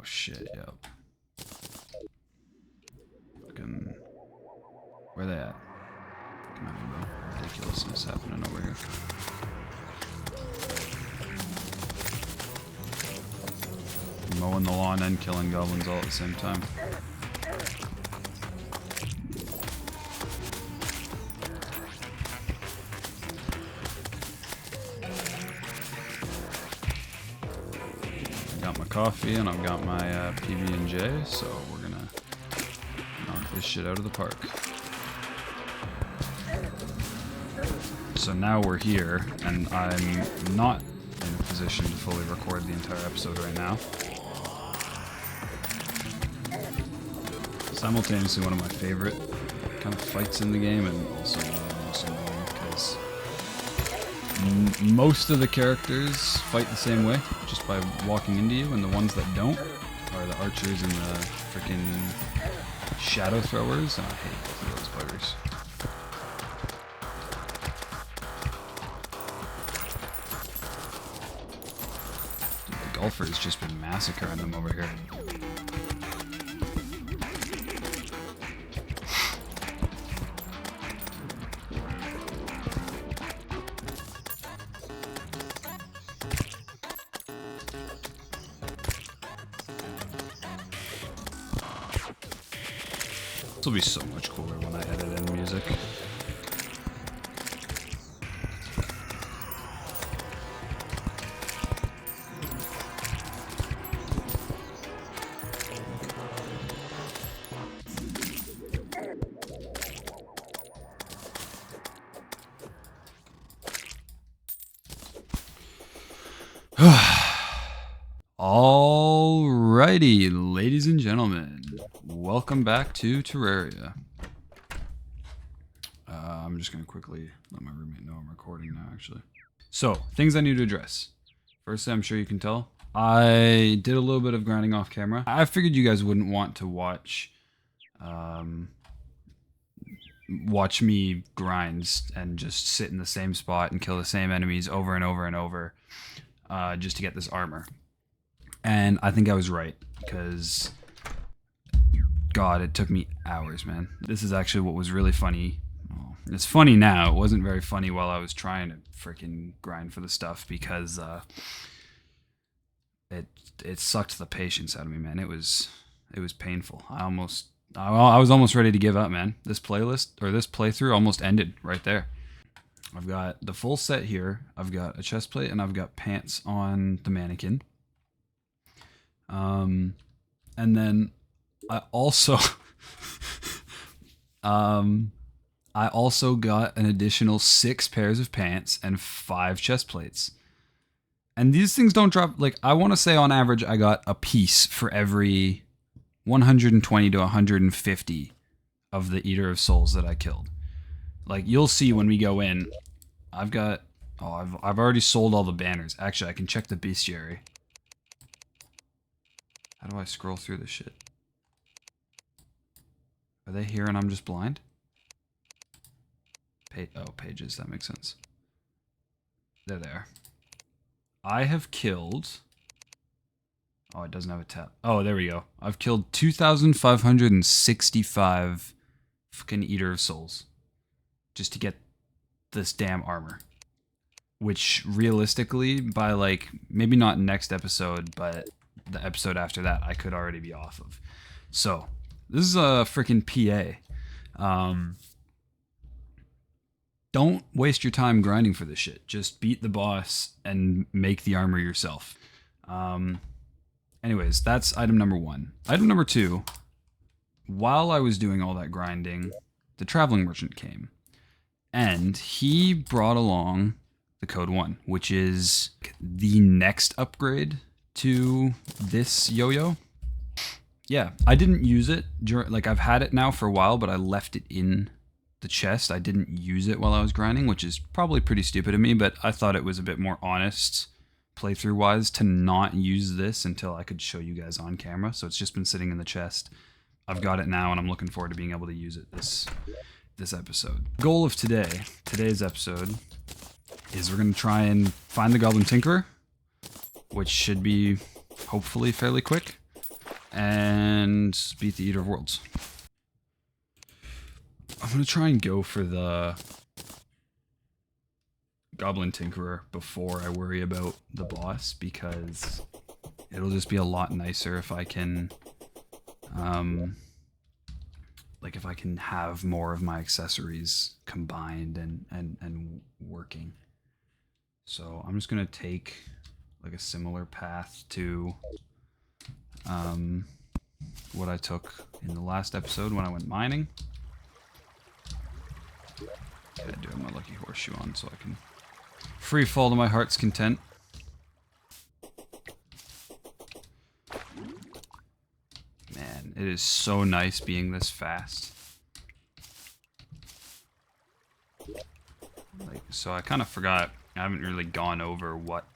shit, yep. Fucking... Where they at? Come on, bro. Ridiculousness happening over here. Mowing the lawn and killing goblins all at the same time. I got my coffee and I've got my PB&J, so we're gonna knock this shit out of the park. So now we're here, and I'm not in a position to fully record the entire episode right now. Simultaneously one of my favorite kind of fights in the game, and also one of the most annoying, because most of the characters fight the same way, just by walking into you, and the ones that don't are the archers and the freaking shadow throwers, and I hate both of those buggers. Dude, the golfer's just been massacring them over here. This will be so much cooler when I edit in music. Alrighty, ladies and gentlemen, welcome back to Terraria. I'm just going to quickly let my roommate know I'm recording now, actually. So, things I need to address. Firstly, I'm sure you can tell, I did a little bit of grinding off camera. I figured you guys wouldn't want to watch me grind and just sit in the same spot and kill the same enemies over and over and over just to get this armor. And I think I was right, because God, it took me hours, man. This is actually what was really funny. Well, it's funny now. It wasn't very funny while I was trying to freaking grind for the stuff, because it sucked the patience out of me, man. It was painful. I was almost ready to give up, man. This playlist, or this playthrough, almost ended right there. I've got the full set here. I've got a chest plate and I've got pants on the mannequin. And then I also I also got an additional 6 pairs of pants and 5 chest plates. And these things don't drop, like, I want to say on average I got a piece for every 120 to 150 of the Eater of Souls that I killed. Like, you'll see when we go in, I've already sold all the banners. Actually, I can check the bestiary. How do I scroll through this shit? Are they here and I'm just blind? Pages, that makes sense. They're there. I have killed... Oh, it doesn't have a tab. Oh, there we go. I've killed 2,565 fucking Eater of Souls. Just to get this damn armor. Which, realistically, by, like, maybe not next episode, but the episode after that, I could already be off of. So, this is a freaking PA. Don't waste your time grinding for this shit. Just beat the boss and make the armor yourself. Anyways, that's item number 1. Item number 2, while I was doing all that grinding, the traveling merchant came. And he brought along the Code 1, which is the next upgrade to this yo-yo. Yeah, I didn't use it during, like, I've had it now for a while, but I left it in the chest. I didn't use it while I was grinding, which is probably pretty stupid of me, but I thought it was a bit more honest playthrough wise to not use this until I could show you guys on camera. So it's just been sitting in the chest. I've got it now and I'm looking forward to being able to use it this episode. Goal of today's episode, is we're going to try and find the Goblin Tinkerer, which should be hopefully fairly quick. and beat the Eater of Worlds. I'm going to try and go for the Goblin Tinkerer before I worry about the boss, because it'll just be a lot nicer if I can, like if I can have more of my accessories combined and working. So I'm just going to take like a similar path to what I took in the last episode when I went mining. I do have my lucky horseshoe on so I can free fall to my heart's content. Man, it is so nice being this fast. Like, so I kind of forgot. I haven't really gone over what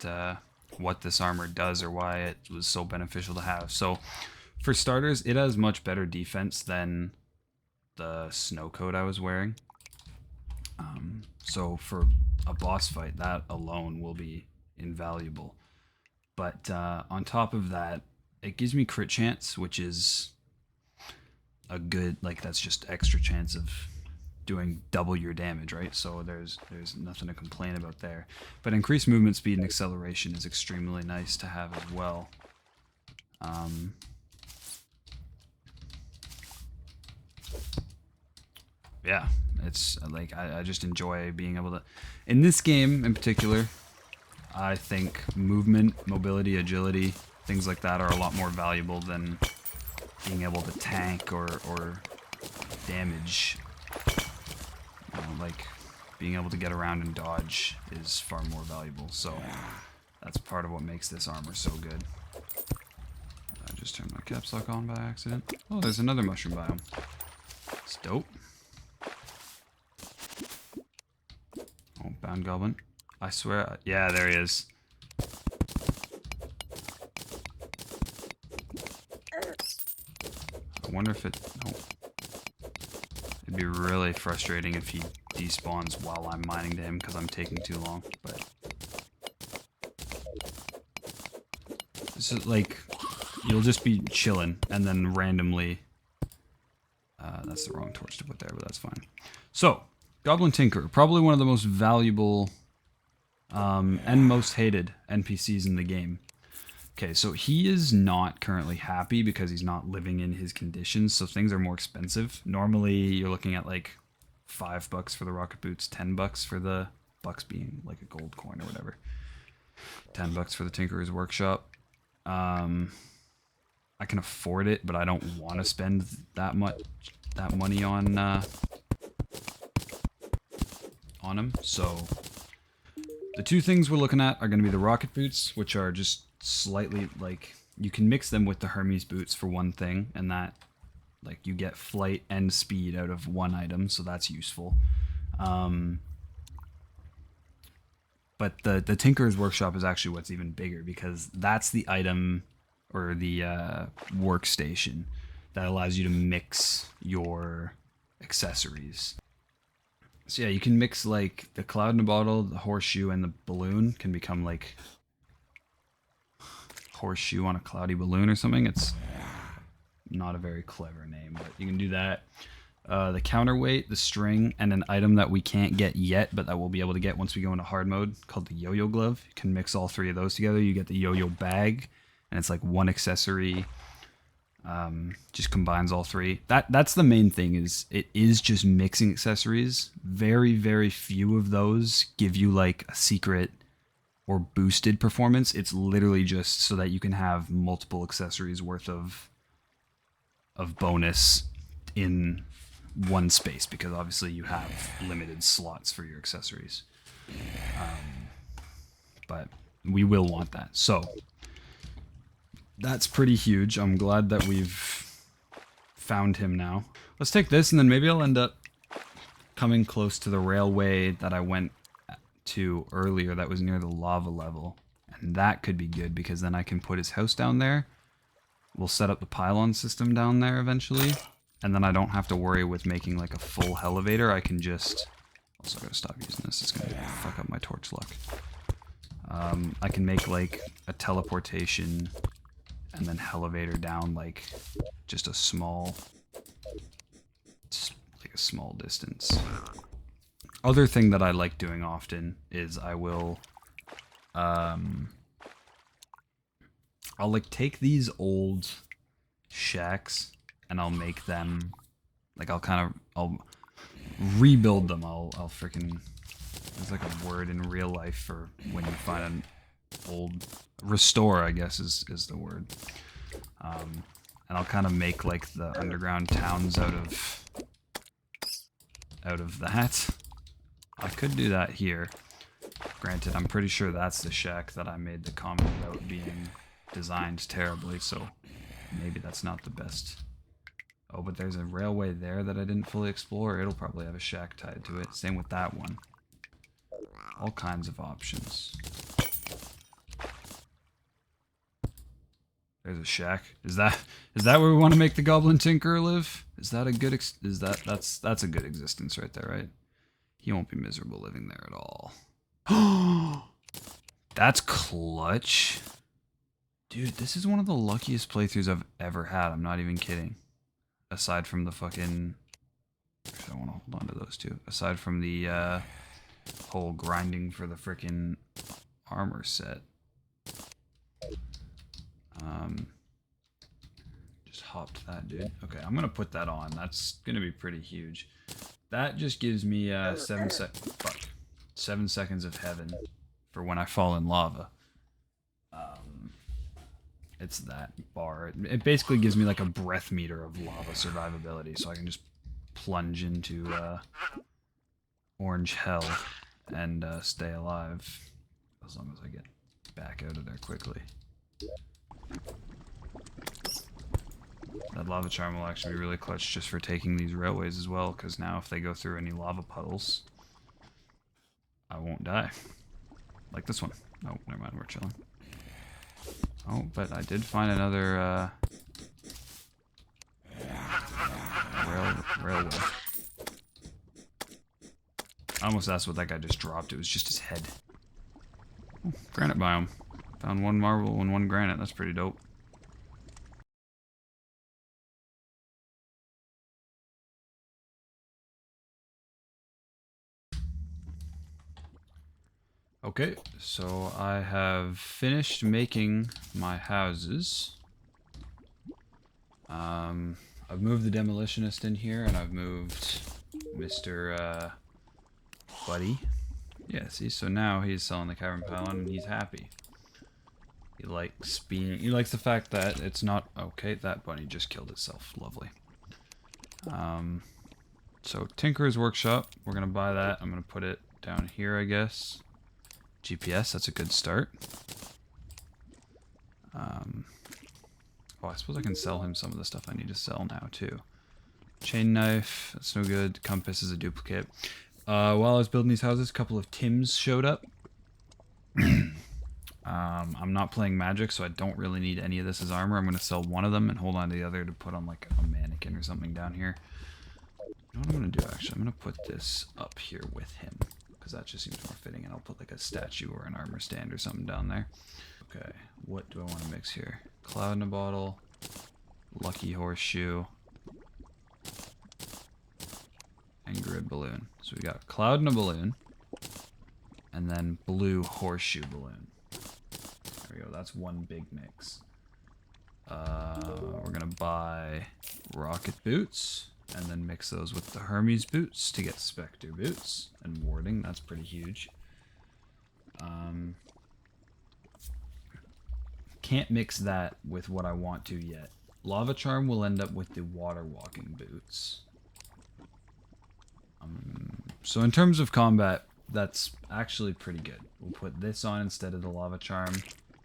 this armor does or why it was so beneficial to have. So, for starters, it has much better defense than the snow coat I was wearing. So for a boss fight, that alone will be invaluable. But on top of that, it gives me crit chance, which is a good, like, that's just extra chance of doing double your damage, right? So there's nothing to complain about there. But increased movement speed and acceleration is extremely nice to have as well. Yeah, it's like I just enjoy being able to, in this game in particular, I think movement, mobility, agility, things like that are a lot more valuable than being able to tank or damage. You know, like being able to get around and dodge is far more valuable. So that's part of what makes this armor so good. I just turned my caps lock on by accident. Oh, there's another mushroom biome. It's dope. Oh, bound goblin. I swear. Yeah, there he is. I wonder if it... Oh. It'd be really frustrating if he despawns while I'm mining to him because I'm taking too long. But this is like... You'll just be chilling and then randomly... that's the wrong torch to put there, but that's fine. So... Goblin Tinkerer, probably one of the most valuable and most hated NPCs in the game. Okay, so he is not currently happy because he's not living in his conditions, so things are more expensive. Normally, you're looking at like $5 for the rocket boots, $10 for the bucks being like a gold coin or whatever. $10 for the Tinkerer's Workshop. I can afford it, but I don't want to spend that money on him. So the two things we're looking at are going to be the rocket boots, which are just slightly like you can mix them with the Hermes boots for one thing, and that like you get flight and speed out of one item, so that's useful. But the Tinkerer's Workshop is actually what's even bigger, because that's the item or the workstation that allows you to mix your accessories. So yeah, you can mix like the cloud in a bottle, the horseshoe, and the balloon can become like horseshoe on a cloudy balloon or something. It's not a very clever name, but you can do that. The counterweight, the string, and an item that we can't get yet, but that we'll be able to get once we go into hard mode, called the yo-yo glove. You can mix all three of those together. You get the yo-yo bag, and it's like one accessory. Just combines all three. That's the main thing, is it is just mixing accessories. Very, very few of those give you like a secret or boosted performance. It's literally just so that you can have multiple accessories worth of bonus in one space, because obviously you have limited slots for your accessories. But we will want that. So that's pretty huge. I'm glad that we've found him now. Let's take this, and then maybe I'll end up coming close to the railway that I went to earlier that was near the lava level. And that could be good, because then I can put his house down there. We'll set up the pylon system down there eventually. And then I don't have to worry with making like a full elevator. I can just... Also gotta stop using this. It's gonna fuck up my torch luck. I can make like a teleportation and then elevator down like just a small distance. Other thing that I like doing often is I will I'll like take these old shacks and I'll make them like I'll rebuild them. I'll freaking, there's like a word in real life for when you find an old, restore I guess is the word. And I'll kind of make like the underground towns out of that. I could do that here. Granted, I'm pretty sure that's the shack that I made the comment about being designed terribly, so maybe that's not the best. Oh, but there's a railway there that I didn't fully explore. It'll probably have a shack tied to it. Same with that one. All kinds of options. There's a shack. Is that where we want to make the Goblin Tinkerer live? Is that a good that's a good existence right there, right? He won't be miserable living there at all. That's clutch. Dude, this is one of the luckiest playthroughs I've ever had. I'm not even kidding. Aside from the fucking... I don't want to hold on to those two. Aside from the whole grinding for the frickin' armor set. Just hopped that, dude. Okay, I'm gonna put that on. That's gonna be pretty huge. That just gives me 7 seconds of heaven for when I fall in lava. It's that bar. It basically gives me like a breath meter of lava survivability, so I can just plunge into orange hell and stay alive as long as I get back out of there quickly. That lava charm will actually be really clutch just for taking these railways as well, because now if they go through any lava puddles, I won't die. Like this one. Oh, never mind, we're chilling. Oh, but I did find another railway. I almost asked what that guy just dropped. It was just his head. Oh, granite biome. Found one marble and one granite. That's pretty dope. Okay, so I have finished making my houses. I've moved the demolitionist in here, and I've moved Mr. Buddy. Yeah, see, so now he's selling the cavern pylon, and he's happy. He likes the fact that it's not okay. That bunny just killed itself. Lovely. So Tinkerer's Workshop, we're gonna buy that. I'm gonna put it down here, I guess. GPS, that's a good start. Oh, I suppose I can sell him some of the stuff I need to sell now, too. Chain knife, that's no good. Compass is a duplicate. While I was building these houses, a couple of Tims showed up. I'm not playing magic, so I don't really need any of this as armor. I'm going to sell one of them and hold on to the other to put on like a mannequin or something down here. You know what I'm going to do, actually? I'm going to put this up here with him, because that just seems more fitting, and I'll put like a statue or an armor stand or something down there. Okay, what do I want to mix here? Cloud in a bottle, lucky horseshoe, and grid balloon. So we got cloud in a balloon, and then blue horseshoe balloon. There we go, that's one big mix. We're gonna buy rocket boots, and then mix those with the Hermes boots to get Spectre boots and warding. That's pretty huge. Can't mix that with what I want to yet. Lava Charm will end up with the water walking boots. So in terms of combat, that's actually pretty good. We'll put this on instead of the Lava Charm.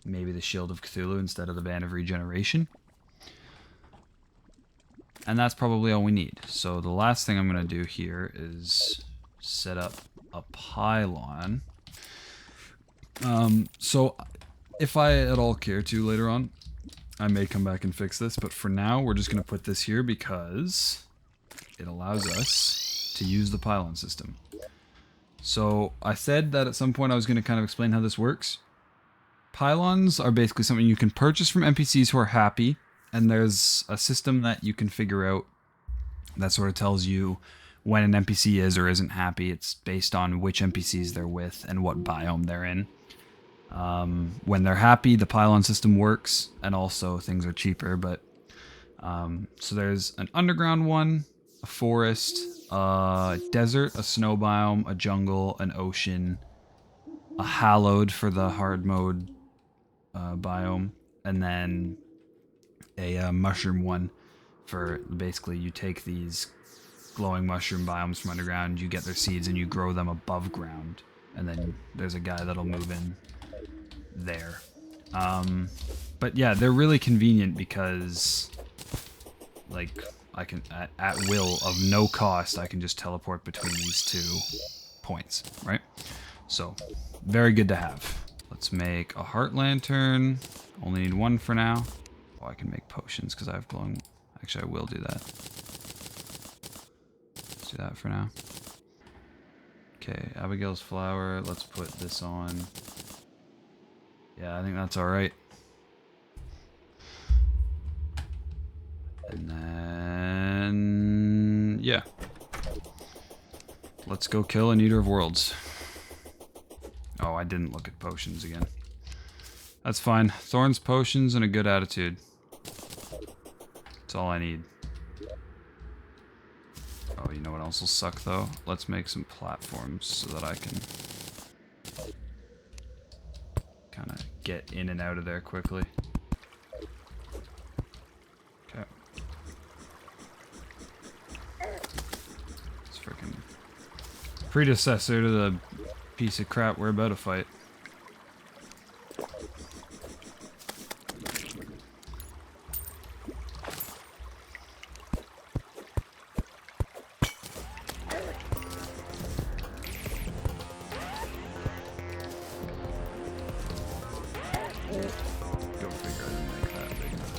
Maybe the Shield of Cthulhu instead of the Band of Regeneration. And that's probably all we need. So the last thing I'm going to do here is set up a pylon. So if I at all care to later on, I may come back and fix this. But for now, we're just going to put this here because it allows us to use the pylon system. So I said that at some point I was going to kind of explain how this works. Pylons are basically something you can purchase from NPCs who are happy, and there's a system that you can figure out that sort of tells you when an NPC is or isn't happy. It's based on which NPCs they're with and what biome they're in. When they're happy, the pylon system works, and also things are cheaper. But so there's an underground one, a forest, a desert, a snow biome, a jungle, an ocean, a hallowed for the hard mode biome, and then a mushroom one for basically you take these glowing mushroom biomes from underground, you get their seeds and you grow them above ground, and then there's a guy that'll move in there. But yeah, they're really convenient because like I can at will of no cost I can just teleport between these 2 points, right? So very good to have. Let's make a heart lantern. Only need 1 for now. Oh, I can make potions because I have glowing. Actually, I will do that. Let's do that for now. Okay, Abigail's flower. Let's put this on. Yeah, I think that's alright. And then... yeah. Let's go kill an Eater of Worlds. Oh, I didn't look at potions again. That's fine. Thorns, potions, and a good attitude. That's all I need. Oh, you know what else will suck, though? Let's make some platforms so that I can kind of get in and out of there quickly. Okay. It's freaking predecessor to the piece of crap we're about to fight. Go figure, I didn't make that big enough.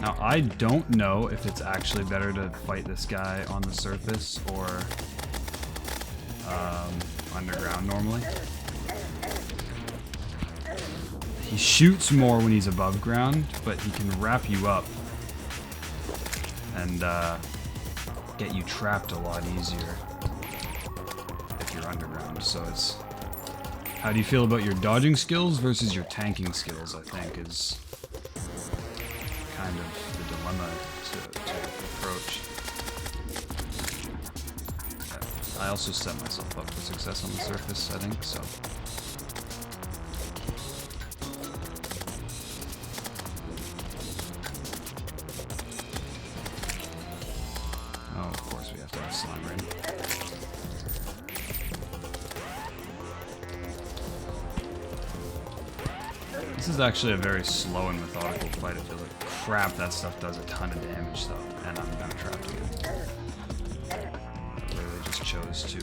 Now, I don't know if it's actually better to fight this guy on the surface or underground normally. He shoots more when he's above ground, but he can wrap you up and get you trapped a lot easier if you're underground. So it's... how do you feel about your dodging skills versus your tanking skills, I think, is kind of the dilemma to approach. I also set myself up for success on the surface, I think, so... oh, of course we have to have slime ready. This is actually a very slow and methodical fight. I feel like crap, that stuff does a ton of damage though, and I'm not trapped again. I literally just chose to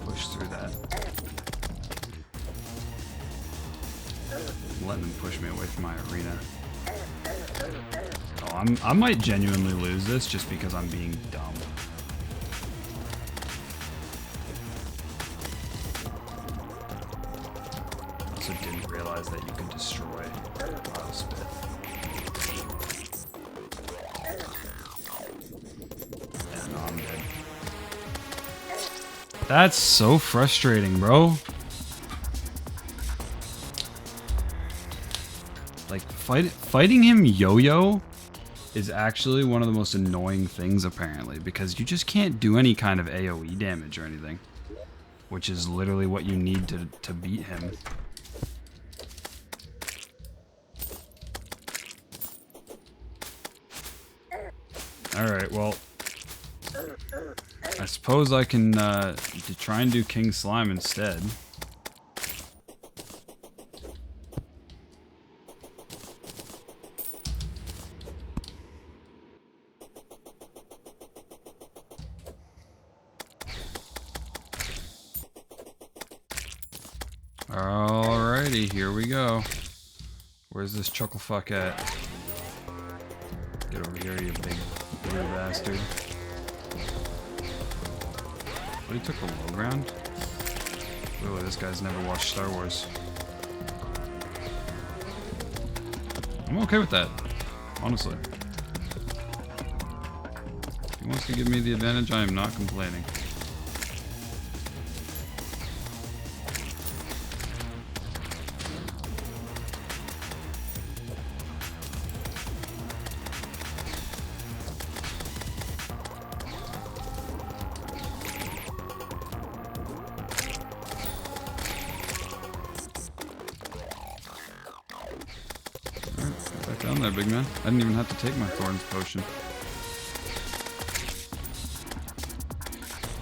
push through that. I'm letting them push me away from my arena. Oh, I might genuinely lose this just because I'm being dumb. I also didn't realize that you could destroy auto spit. Yeah, no, I'm dead. That's so frustrating, bro. Like, fighting him yo-yo is actually one of the most annoying things, apparently, because you just can't do any kind of AoE damage or anything, which is literally what you need to beat him. Alright, well, I suppose I can try and do King Slime instead. Alrighty, here we go. Where's this chucklefuck at? Get over here, you big blue bastard. But he took the low ground? Clearly this guy's never watched Star Wars. I'm okay with that, honestly. If he wants to give me the advantage, I am not complaining. Back down there, big man. I didn't even have to take my Thorns potion.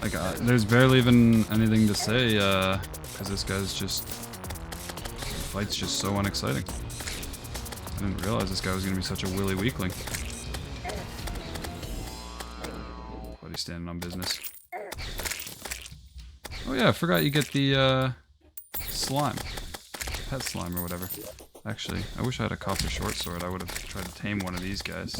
Like, there's barely even anything to say, because this guy's just... The fight's just so unexciting. I didn't realize this guy was going to be such a willy weakling. But he's standing on business. Oh yeah, I forgot you get the, slime. Pet slime or whatever. Actually, I wish I had a copper short sword. I would have tried to tame one of these guys.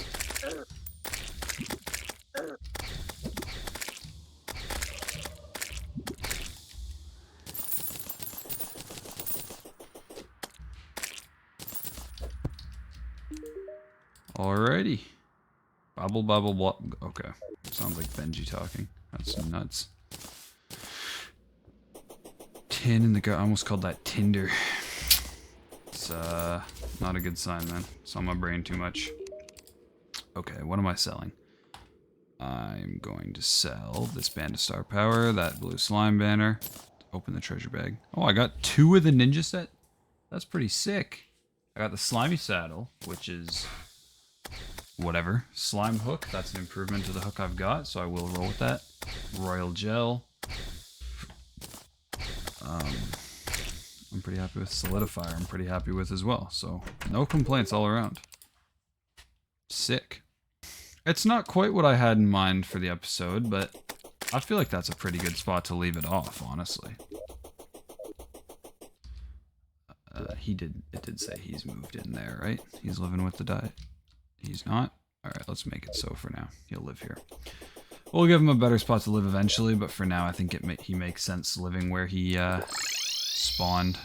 Alrighty. Bobble, bobble, blah. Okay. Sounds like Benji talking. That's nuts. Tin in the gut. I almost called that Tinder. It's not a good sign, man. It's on my brain too much. Okay, what am I selling? I'm going to sell this band of star power, that blue slime banner. Open the treasure bag. Oh, I got 2 of the ninja set? That's pretty sick. I got the slimy saddle, which is whatever. Slime hook, that's an improvement to the hook I've got, so I will roll with that. Royal gel. I'm pretty happy with solidifier. I'm pretty happy with as well. So no complaints all around. Sick. It's not quite what I had in mind for the episode, but I feel like that's a pretty good spot to leave it off, honestly. It did say he's moved in there, right? He's living with the diet. He's not? Alright, let's make it so for now. He'll live here. We'll give him a better spot to live eventually, but for now I think he makes sense living where he spawned.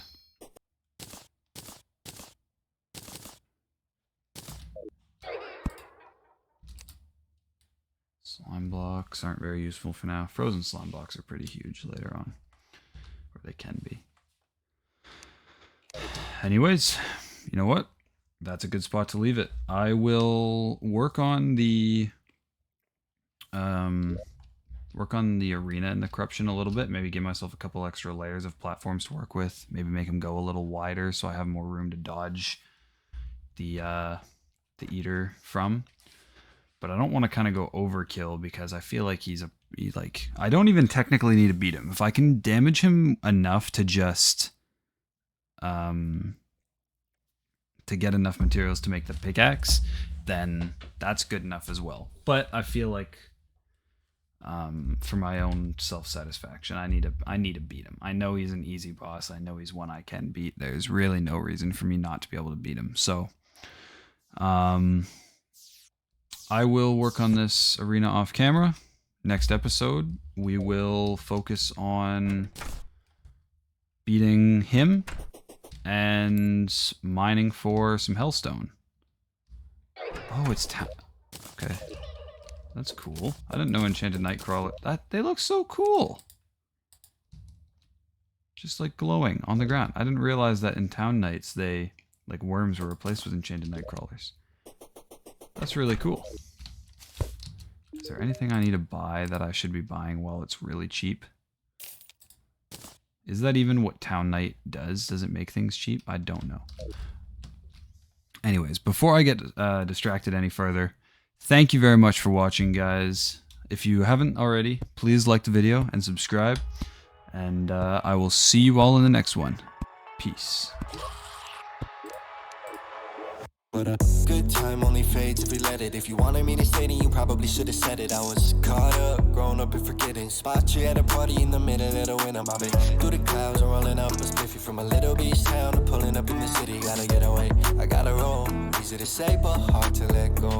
Slime blocks aren't very useful for now. Frozen slime blocks are pretty huge later on. Or they can be. Anyways, you know what? That's a good spot to leave it. I will work on the arena and the corruption a little bit. Maybe give myself a couple extra layers of platforms to work with. Maybe make them go a little wider so I have more room to dodge the eater from. But I don't want to kind of go overkill because I feel like he's like I don't even technically need to beat him. If I can damage him enough to just to get enough materials to make the pickaxe, then that's good enough as well. But I feel like for my own self-satisfaction, I need to beat him. I know he's an easy boss. I know he's one I can beat. There's really no reason for me not to be able to beat him. So I will work on this arena off camera. Next episode, we will focus on beating him and mining for some hellstone. Oh, it's okay. That's cool. I didn't know enchanted nightcrawler. They look so cool. Just like glowing on the ground. I didn't realize that in Town Knights like worms were replaced with enchanted nightcrawlers. That's really cool. Is there anything I need to buy that I should be buying while it's really cheap? Is that even what Town Knight does? Does it make things cheap? I don't know. Anyways, before I get distracted any further, thank you very much for watching, guys. If you haven't already, please like the video and subscribe. And I will see you all in the next one. Peace. But a good time only fades if we let it. If you wanted me to stay, then you probably should have said it. I was caught up, grown up and forgetting. Spot you at a party in the middle of the winter. Bobbing through the clouds and rolling up a spiffy from a little beach town to pulling up in the city. Gotta get away, I gotta roll. Easy to say, but hard to let go.